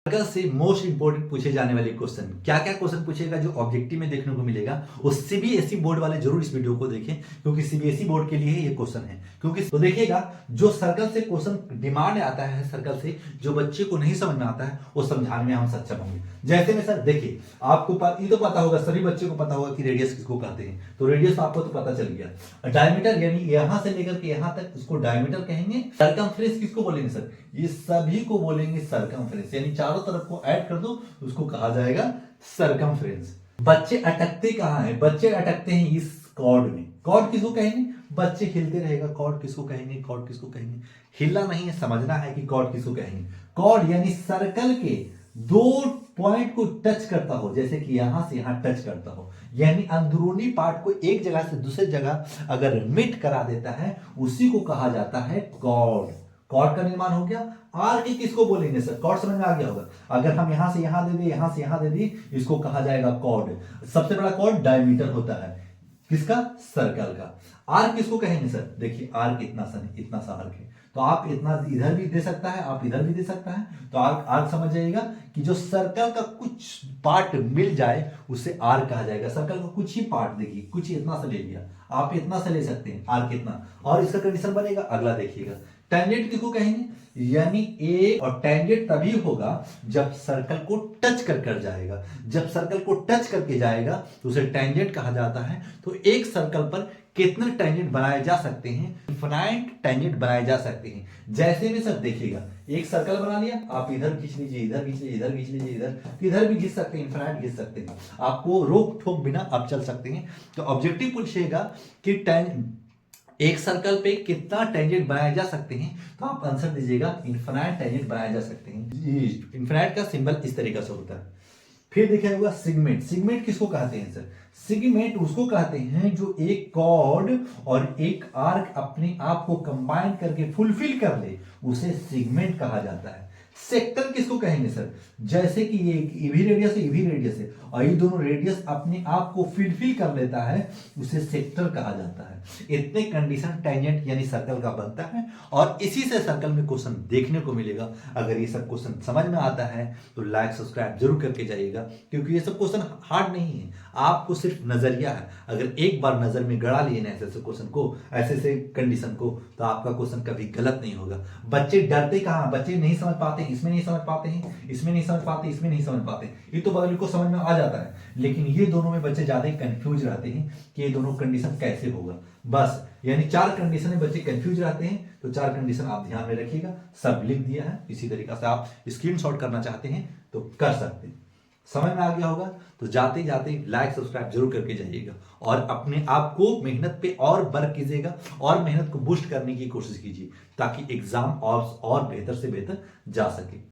Circle से most important पूछे जाने वाले क्वेश्चन, क्या क्या क्वेश्चन पूछेगा जो ऑब्जेक्टिव में देखने को मिलेगा, वो सीबीएसई बोर्ड वाले जरूर इस वीडियो को देखें, क्योंकि सीबीएसई बोर्ड के लिए ये क्वेश्चन है। क्योंकि तो देखिएगा, जो सर्कल से क्वेश्चन डिमांड आता है, सर्कल से जो बच्चे को नहीं समझ में आता है वो समझाने में हम सक्षम होंगे। जैसे में सर देखिए, आपको ये तो पता होगा, सभी बच्चों को पता होगा कि रेडियस किसको कहते हैं, तो रेडियस आपको तो पता चल गया। डायमीटर यानी यहां से लेकर के यहां तक उसको डायमीटर कहेंगे। सरकमफ्रेंस किसको बोलेंगे सर, ये सभी को बोलेंगे सरकमफ्रेंस, यानी चारों तरफ को ऐड कर दो उसको कहा जाएगा सरकमफ्रेंस। बच्चे अटकते कहां हैं, बच्चे अटकते हैं इस कॉर्ड में। कॉर्ड किसको कहेंगे, बच्चे हिलते रहेगा, कॉर्ड किसको कहेंगे, कॉर्ड किसको कहेंगे, हिलना नहीं है, समझना है कि कॉर्ड किसको कहेंगे। कॉर्ड यानी सर्कल के दो पॉइंट को टच करता हो, जैसे कि यहां से यहां टच करता हो, यानी अंदरूनी पार्ट को एक जगह से दूसरी जगह अगर मिट करा देता है उसी को कहा जाता है कॉर्ड। कॉर्ड का निर्माण हो गया। आर्क किसको बोलेंगे सर, कॉर्ड समझ में आ गया होगा। अगर हम यहां से यहां दे दी, यहां से यहां दे दी, इसको कहा जाएगा कॉर्ड। सबसे बड़ा कॉर्ड डायमीटर होता है किसका, सर्कल का। आर्क किसको कहेंगे सर, देखिए आर्क इतना सा आर्क है, तो आप इतना इधर भी दे सकता है, आप इधर भी दे सकता है, तो आर्क आर्क समझ जाइएगा कि जो सर्कल का कुछ पार्ट मिल जाए उसे आर्क कहा जाएगा। सर्कल का कुछ ही पार्ट, देखिए कुछ इतना सा ले लिया, आप इतना सा ले सकते हैं, आर्क इतना, और इसका कंडीशन बनेगा। अगला देखिएगा, टेंजेंट किसको कहेंगे, यानी एक और टेंजेंट तभी होगा जब सर्कल को टच कर जाएगा। जब सर्कल को टच करके जाएगा तो उसे टेंजेंट कहा जाता है। तो एक सर्कल पर कितने टेंजेंट बनाए जा सकते हैं, इनफिनाइट टेंजेंट बनाए जा सकते हैं। जैसे में सर देखिएगा, एक सर्कल बना लिया, आप इधर खींच लीजिए, इधर खींच लीजिए, इधर खींच लीजिए, इधर भी खींच सकते हैं, इनफिनाइट खींच सकते हैं, आपको रोक ठोक बिना आप चल सकते हैं। तो ऑब्जेक्टिव पूछेगा कि एक सर्कल पे कितना टेंजेंट बनाए जा सकते हैं, तो आप आंसर दीजिएगा इनफिनाइट टेंजेंट बनाए जा सकते हैं। इनफिनाइट का सिंबल इस तरीके से होता है। फिर देखिए होगा सिगमेंट। सिगमेंट किसको कहते हैं सर, सिगमेंट उसको कहते हैं जो एक कॉर्ड और एक आर्क अपने आप को कंबाइन करके फुलफिल कर ले, उसे सिगमेंट कहा जाता है। सेक्टर किसको कहेंगे सर, जैसे कि ये ईवी रेडियस है, ईवी रेडियस है, और ये दोनों रेडियस अपने आप को फिल कर लेता है, उसे सेक्टर कहा जाता है। इतने कंडीशन टेंजेंट यानी सर्कल का बनता है, और इसी से सर्कल में क्वेश्चन देखने को मिलेगा। अगर ये सब क्वेश्चन समझ में आता है तो लाइक सब्सक्राइब जरूर करके जाइएगा, क्योंकि ये सब क्वेश्चन हार्ड नहीं है, आपको सिर्फ नजरिया है। अगर एक बार नजर में गड़ा लिए ना ऐसे क्वेश्चन को, ऐसे कंडीशन को, तो आपका क्वेश्चन कभी गलत नहीं होगा। बच्चे डरते कहां, बच्चे नहीं समझ पाते, इसमें नहीं समझ पाते हैं, इसमें नहीं समझ पाते, इसमें नहीं समझ पाते, ये तो बगल को समझ में आ जाता है, लेकिन ये दोनों में बच्चे ज्यादा कंफ्यूज रहते हैं कि ये दोनों कंडीशन कैसे होगा। बस यानी 4 कंडीशन में बच्चे कंफ्यूज रहते हैं, तो 4 कंडीशन आप ध्यान में रखिएगा, सब लिख दिया है। इसी तरीके से आप स्क्रीनशॉट करना चाहते हैं तो कर सकते हैं। समझ में आ गया होगा तो जाते जाते लाइक सब्सक्राइब जरूर करके जाइएगा, और अपने आप को मेहनत पे और वर्क कीजिएगा, और मेहनत को बूस्ट करने की कोशिश कीजिए, ताकि एग्जाम और बेहतर से बेहतर जा सके।